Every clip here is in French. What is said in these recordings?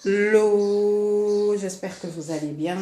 Hello, j'espère que vous allez bien.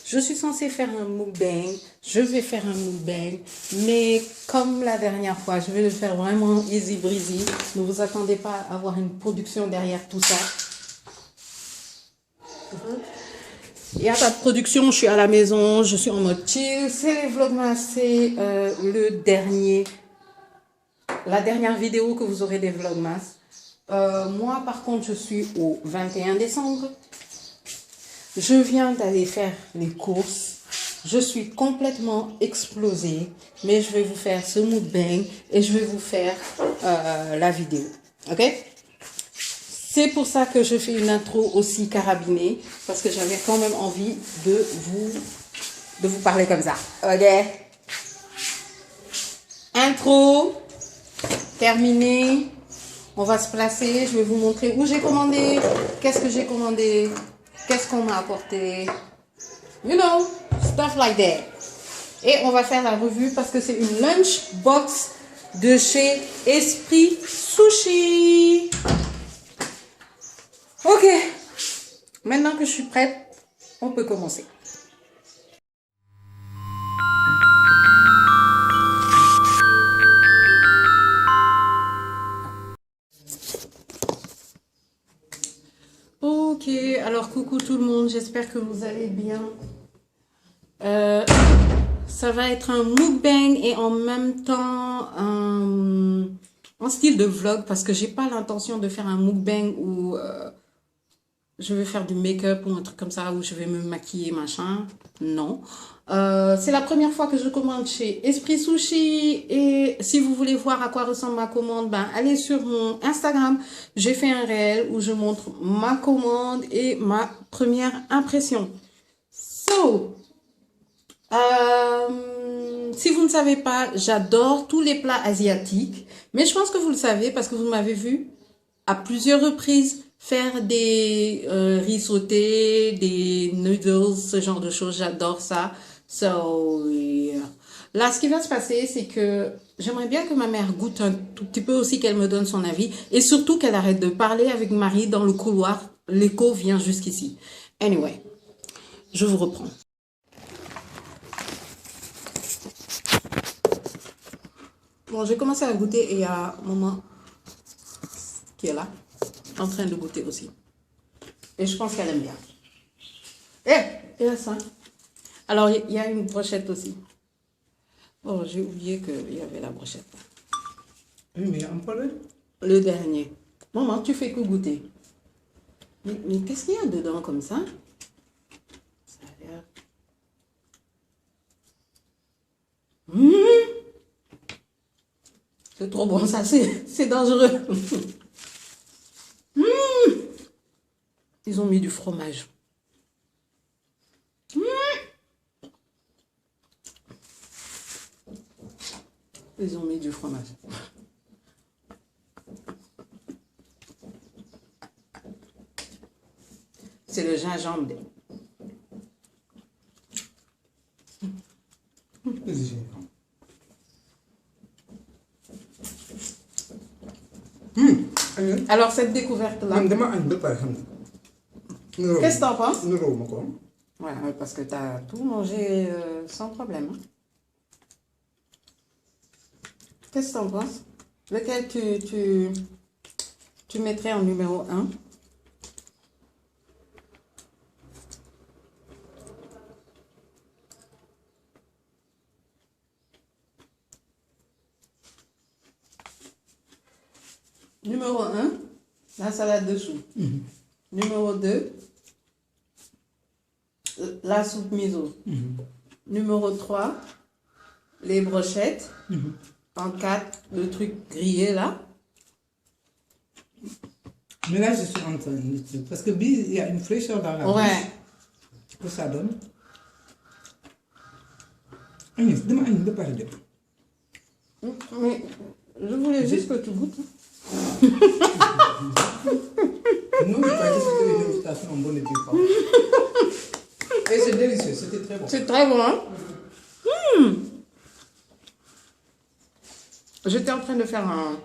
Je suis censée faire un mukbang, je vais faire un mukbang, mais comme la dernière fois, je vais le faire vraiment easy breezy. Ne vous attendez pas à avoir une production derrière tout ça. Il n'y a pas de production, je suis à la maison, je suis en mode chill. C'est les vlogmas, c'est la dernière vidéo que vous aurez des vlogmas. Moi, par contre, je suis au 21 décembre. Je viens d'aller faire les courses. Je suis complètement explosée. Mais je vais vous faire ce mukbang et je vais vous faire la vidéo. Ok? C'est pour ça que je fais une intro aussi carabinée. Parce que j'avais quand même envie de vous parler comme ça. Ok? Intro. Terminé. On va se placer, je vais vous montrer où j'ai commandé, qu'est-ce que j'ai commandé, qu'est-ce qu'on m'a apporté. You know, stuff like that. Et on va faire la revue parce que c'est une lunchbox de chez Esprit Sushi. Ok, maintenant que je suis prête, on peut commencer. Ok, alors coucou tout le monde, j'espère que vous allez bien. Ça va être un mukbang et en même temps un style de vlog parce que j'ai pas l'intention de faire un mukbang où je vais faire du make-up ou un truc comme ça où je vais me maquiller machin. Non. C'est la première fois que je commande chez Esprit Sushi et si vous voulez voir à quoi ressemble ma commande, ben allez sur mon Instagram. J'ai fait un réel où je montre ma commande et ma première impression. Si vous ne savez pas, j'adore tous les plats asiatiques, mais je pense que vous le savez parce que vous m'avez vu à plusieurs reprises faire des riz sautés, des noodles, ce genre de choses. J'adore ça. So, yeah. Là, ce qui va se passer, c'est que j'aimerais bien que ma mère goûte un tout petit peu aussi, qu'elle me donne son avis et surtout qu'elle arrête de parler avec Marie dans le couloir. L'écho vient jusqu'ici. Anyway, je vous reprends. Bon, j'ai commencé à goûter et il y a maman qui est là, en train de goûter aussi. Et je pense qu'elle aime bien. Il y a ça. Alors, il y a une brochette aussi. Oh, j'ai oublié qu'il y avait la brochette. Oui, mais un problème. Le dernier. Maman, tu fais que goûter. Mais qu'est-ce qu'il y a dedans comme ça? Ça a l'air... C'est trop bon, ça, c'est dangereux. Ils ont mis du fromage. Ils ont mis du fromage. C'est le gingembre. Alors, cette découverte-là... Qu'est-ce que t'en penses? Ouais, parce que tu as tout mangé sans problème. Hein? Qu'est-ce que t'en penses? Lequel tu mettrais en numéro 1? Numéro 1, la salade de chou. Numéro 2, la soupe miso. Numéro 3, les brochettes. En 4, le truc grillé là. Mais là, je suis en train de... Parce que il y a une fraîcheur dans la bouche. Ouais. Que ça donne. Agnès, demain, de parler. Mais je voulais juste que tu goûtes. Nous, je crois que c'était une dégustation en bonne et due forme. Et c'est délicieux, c'était très bon. C'est très bon, hein? J'étais en train de faire un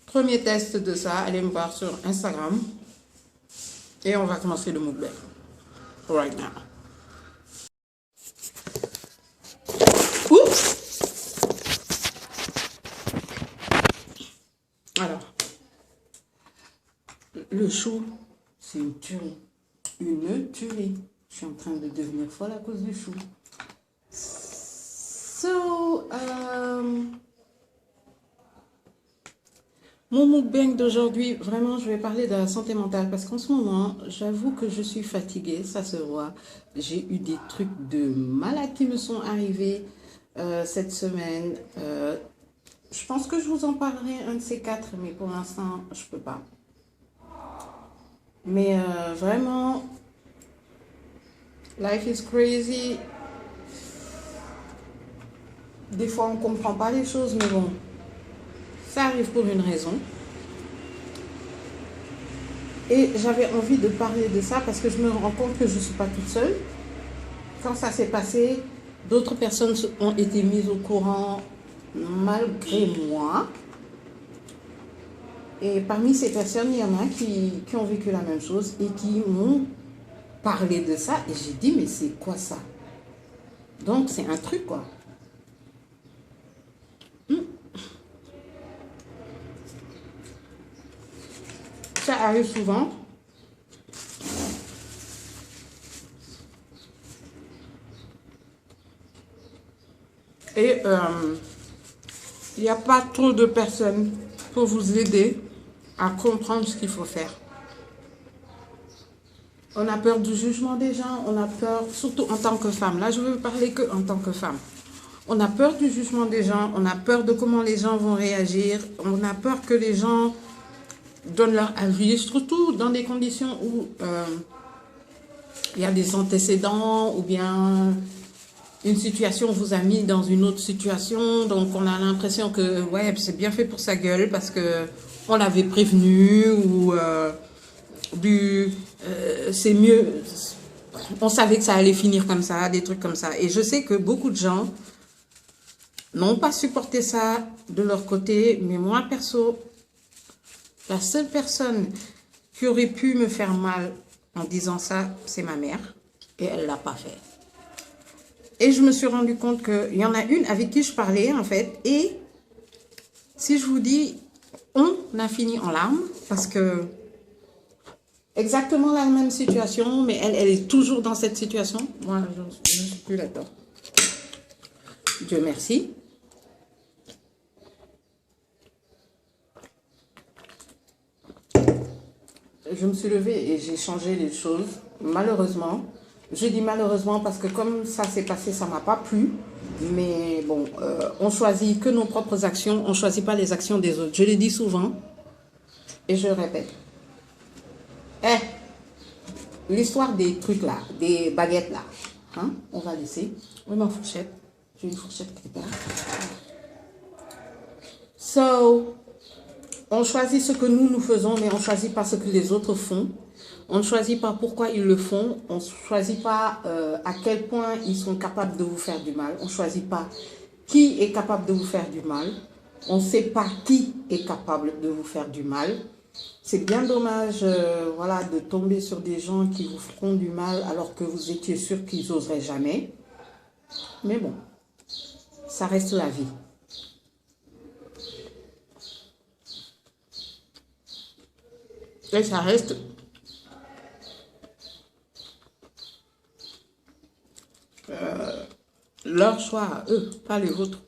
premier test de ça. Allez me voir sur Instagram. Et on va commencer le mukbang. Right now. Oups! Alors, le chou, c'est une tuerie. Une tuerie. Je suis en train de devenir folle à cause du chou. Mon mukbang d'aujourd'hui, vraiment, je vais parler de la santé mentale parce qu'en ce moment, j'avoue que je suis fatiguée, ça se voit. J'ai eu des trucs de malade qui me sont arrivés cette semaine. Je pense que je vous en parlerai un de ces quatre, mais pour l'instant, je peux pas. Mais vraiment, life is crazy. Des fois, on comprend pas les choses, mais bon, ça arrive pour une raison. Et j'avais envie de parler de ça parce que je me rends compte que je ne suis pas toute seule. Quand ça s'est passé, d'autres personnes ont été mises au courant malgré moi. Et parmi ces personnes, il y en a qui ont vécu la même chose et qui m'ont parlé de ça. Et j'ai dit, mais c'est quoi ça? Donc, c'est un truc, quoi. Ça arrive souvent. Et il n'y a pas trop de personnes pour vous aider à comprendre ce qu'il faut faire. On a peur du jugement des gens, on a peur, surtout en tant que femme. Là, je veux parler que en tant que femme. On a peur du jugement des gens, on a peur de comment les gens vont réagir, on a peur que les gens donnent leur avis, surtout dans des conditions où il y a des antécédents ou bien une situation vous a mis dans une autre situation, donc on a l'impression que ouais, c'est bien fait pour sa gueule parce que on l'avait prévenu ou c'est mieux, on savait que ça allait finir comme ça, des trucs comme ça. Et je sais que beaucoup de gens n'ont pas supporté ça de leur côté, mais moi perso, la seule personne qui aurait pu me faire mal en disant ça, c'est ma mère, et elle ne l'a pas fait. Et je me suis rendu compte qu'il y en a une avec qui je parlais, en fait, et si je vous dis, on a fini en larmes, parce que exactement la même situation, mais elle est toujours dans cette situation. Moi, je ne suis plus là-dedans. Dieu merci. Je me suis levée et j'ai changé les choses, malheureusement. Je dis malheureusement parce que comme ça s'est passé, ça ne m'a pas plu. Mais bon, on choisit que nos propres actions, on ne choisit pas les actions des autres. Je le dis souvent et je le répète. L'histoire des trucs là, des baguettes là, hein, on va laisser. Oui, ma fourchette. J'ai une fourchette quelque part. So, on choisit ce que nous faisons, mais on ne choisit pas ce que les autres font. On ne choisit pas pourquoi ils le font. On ne choisit pas à quel point ils sont capables de vous faire du mal. On ne choisit pas qui est capable de vous faire du mal. On ne sait pas qui est capable de vous faire du mal. C'est bien dommage voilà, de tomber sur des gens qui vous feront du mal alors que vous étiez sûr qu'ils n'oseraient jamais. Mais bon, ça reste la vie. Et ça reste leur choix à eux, pas les vôtres.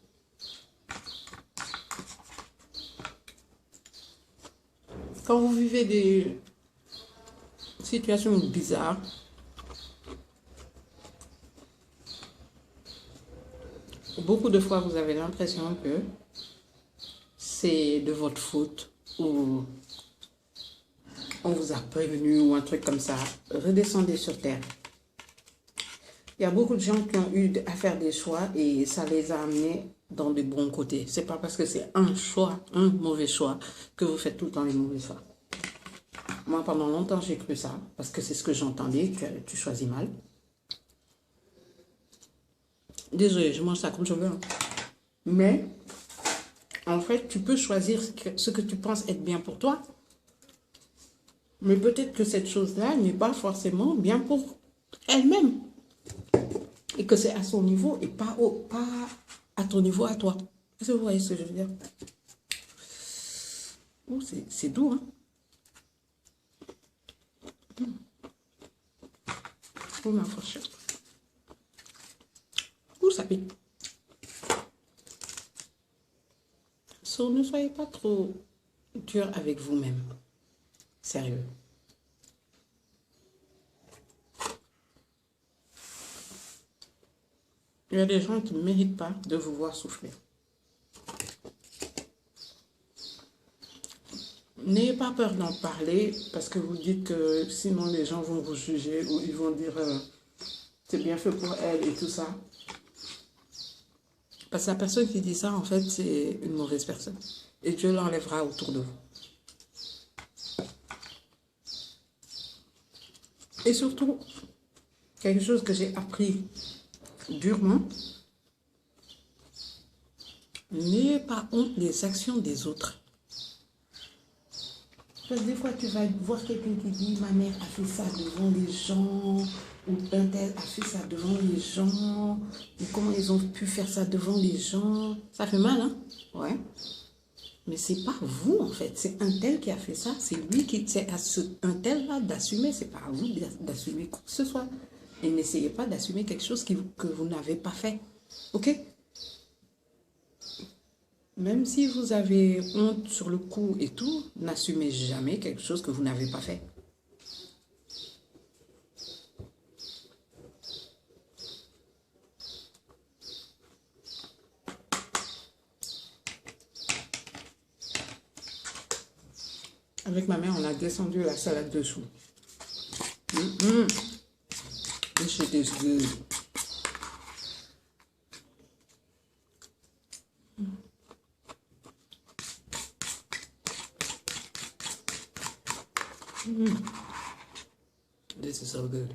Quand vous vivez des situations bizarres, beaucoup de fois vous avez l'impression que c'est de votre faute ou on vous a prévenu ou un truc comme ça. Redescendez sur terre. Il y a beaucoup de gens qui ont eu à faire des choix et ça les a amenés dans de bons côtés. C'est pas parce que c'est un choix, un mauvais choix, que vous faites tout le temps les mauvais choix. Moi, pendant longtemps, j'ai cru ça, parce que c'est ce que j'entendais, que tu choisis mal. Désolée, je mange ça comme je veux. Hein. Mais, en fait, tu peux choisir ce que tu penses être bien pour toi. Mais peut-être que cette chose-là n'est pas forcément bien pour elle-même. Et que c'est à son niveau et pas à ton niveau à toi. Est-ce que vous voyez ce que je veux dire? Oh, c'est doux, hein? Oh, ma fourchette. Oh, ça pique. So, ne soyez pas trop dur avec vous-même. Sérieux. Il y a des gens qui ne méritent pas de vous voir souffrir. N'ayez pas peur d'en parler parce que vous dites que sinon les gens vont vous juger ou ils vont dire c'est bien fait pour elle et tout ça. Parce que la personne qui dit ça, en fait, c'est une mauvaise personne. Et Dieu l'enlèvera autour de vous. Et surtout, quelque chose que j'ai appris durement, n'ayez pas honte des actions des autres. Parce que des fois, tu vas voir quelqu'un qui dit, ma mère a fait ça devant les gens, ou un tel a fait ça devant les gens, ou comment ils ont pu faire ça devant les gens. Ça fait mal, hein? Ouais. Mais c'est pas vous, en fait. C'est un tel qui a fait ça. C'est lui qui... C'est à un tel-là d'assumer. C'est pas à vous d'assumer quoi que ce soit. Et n'essayez pas d'assumer quelque chose que vous n'avez pas fait. OK? Même si vous avez honte sur le coup et tout, n'assumez jamais quelque chose que vous n'avez pas fait. Avec ma mère, on a descendu la salade dessous. This shit is good. This is so good.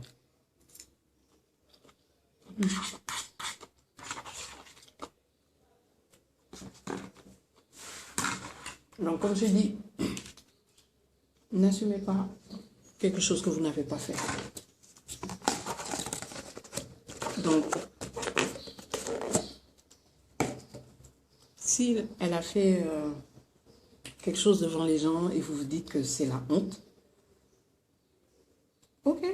Donc, comme j'ai dit, n'assumez pas quelque chose que vous n'avez pas fait. Donc, si elle a fait quelque chose devant les gens et vous vous dites que c'est la honte, ok,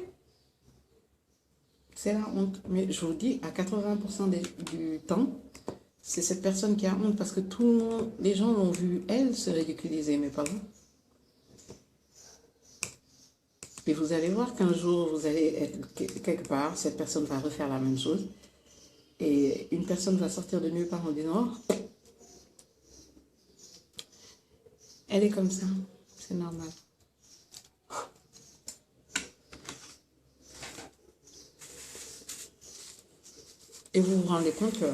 c'est la honte. Mais je vous dis, à 80% du temps, c'est cette personne qui a honte parce que tout le monde, les gens l'ont vu, elle, se ridiculiser, mais pas vous. Et vous allez voir qu'un jour, vous allez être quelque part, cette personne va refaire la même chose. Et une personne va sortir de nulle part en disant, oh, elle est comme ça, c'est normal. Et vous vous rendez compte que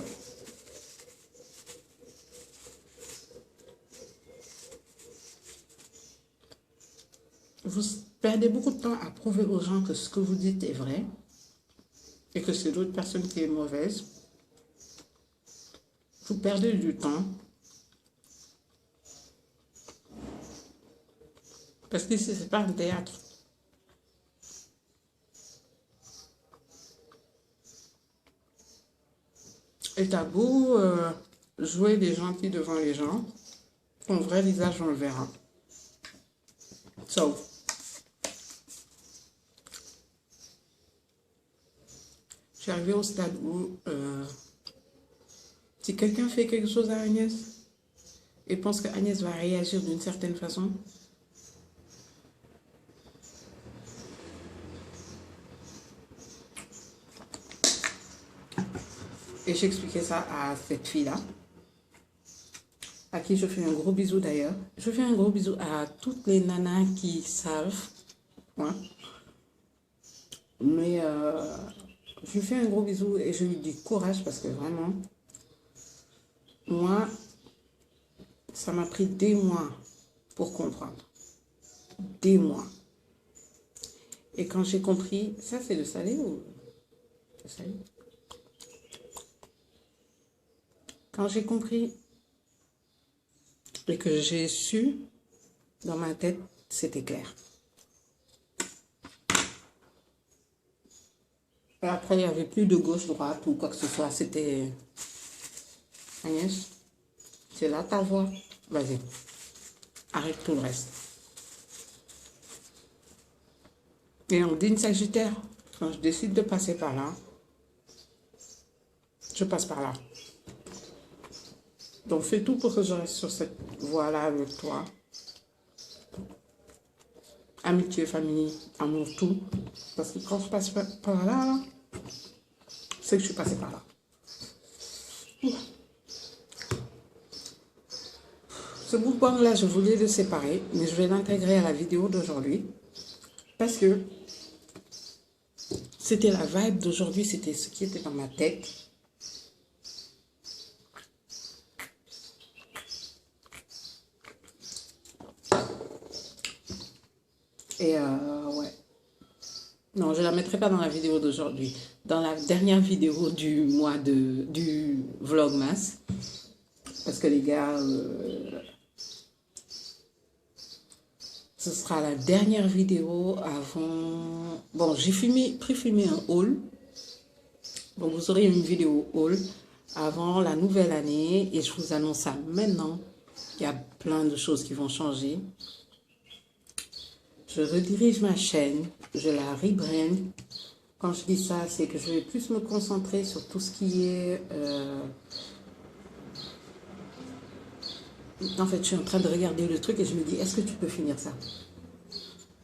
vous perdez beaucoup de temps à prouver aux gens que ce que vous dites est vrai et que c'est l'autre personne qui est mauvaise. Vous perdez du temps. Parce que c'est pas un théâtre. Et t'as beau jouer des gentils devant les gens, ton vrai visage, on le verra. So, je suis arrivée au stade où si quelqu'un fait quelque chose à Agnès et pense que Agnès va réagir d'une certaine façon, et j'expliquais ça à cette fille-là, à qui je fais un gros bisou d'ailleurs. Je fais un gros bisou à toutes les nanas qui savent. Ouais. Mais je lui fais un gros bisou et je lui dis courage parce que vraiment, moi, ça m'a pris des mois pour comprendre. Des mois. Et quand j'ai compris, ça c'est le salé ou le salé? Quand j'ai compris et que j'ai su, dans ma tête, c'était clair. Et après, il n'y avait plus de gauche-droite ou quoi que ce soit. C'était... Agnès, c'est là ta voix. Vas-y. Arrête tout le reste. Et on dit une Sagittaire. Quand je décide de passer par là, je passe par là. Donc fais tout pour que je reste sur cette voie-là avec toi. Amitié, famille, amour, tout. Parce que quand je passe par là, c'est que je suis passée par là. Ce mukbang-là, je voulais le séparer, mais je vais l'intégrer à la vidéo d'aujourd'hui. Parce que c'était la vibe d'aujourd'hui, c'était ce qui était dans ma tête. Et ouais. Non, je ne la mettrai pas dans la vidéo d'aujourd'hui. Dans la dernière vidéo du mois du Vlogmas. Parce que les gars, ce sera la dernière vidéo avant... Bon, j'ai pré-filmé un haul. Donc vous aurez une vidéo haul avant la nouvelle année. Et je vous annonce ça maintenant. Il y a plein de choses qui vont changer. Je redirige ma chaîne, je la rebrand. Quand je dis ça, c'est que je vais plus me concentrer sur tout ce qui est... En fait, je suis en train de regarder le truc et je me dis, est-ce que tu peux finir ça?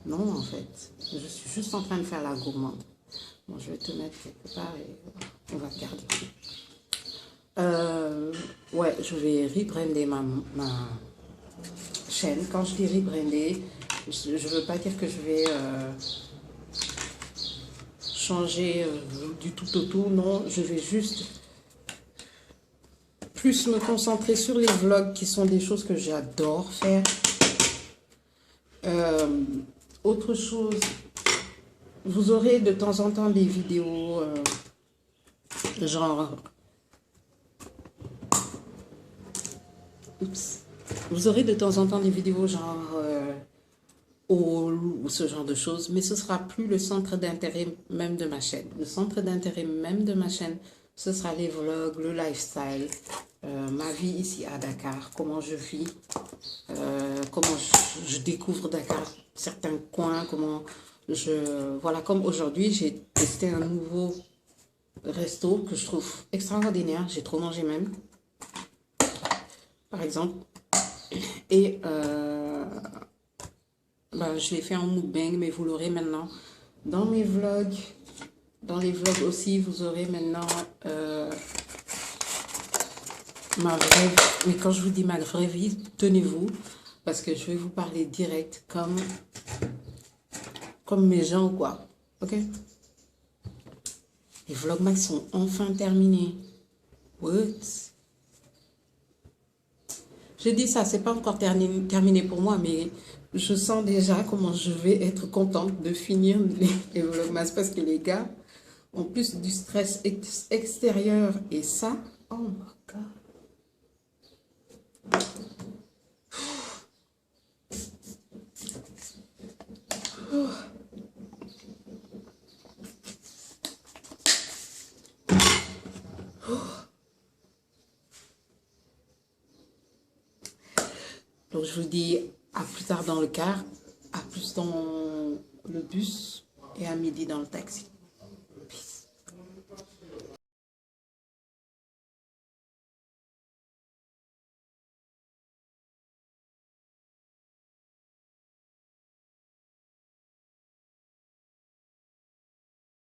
Non, en fait. Je suis juste en train de faire la gourmande. Bon, je vais te mettre quelque part et on va regarder. Ouais, je vais rebrander ma chaîne. Quand je dis rebrander, je ne veux pas dire que je vais changer du tout au tout. Non, je vais juste plus me concentrer sur les vlogs qui sont des choses que j'adore faire. Autre chose, vous aurez de temps en temps des vidéos genre... Oups. Vous aurez de temps en temps des vidéos genre haul ou ce genre de choses, mais ce sera plus le centre d'intérêt même de ma chaîne. Le centre d'intérêt même de ma chaîne, ce sera les vlogs, le lifestyle, ma vie ici à Dakar, comment je vis, comment je découvre Dakar, certains coins, comment je... Voilà, comme aujourd'hui, j'ai testé un nouveau resto que je trouve extraordinaire, j'ai trop mangé même, par exemple. Et ben, je l'ai fait en mukbang, mais vous l'aurez maintenant dans mes vlogs. Dans les vlogs aussi, vous aurez maintenant ma vraie vie. Mais quand je vous dis ma vraie vie, tenez-vous, parce que je vais vous parler direct comme mes gens ou quoi. Ok? Les vlogmas sont enfin terminés. What? Je dis ça, c'est pas encore terminé pour moi, mais je sens déjà comment je vais être contente de finir les vlogmas parce que les gars ont plus du stress extérieur et ça, oh my god. Donc je vous dis à plus tard dans le car, à plus dans le bus et à midi dans le taxi.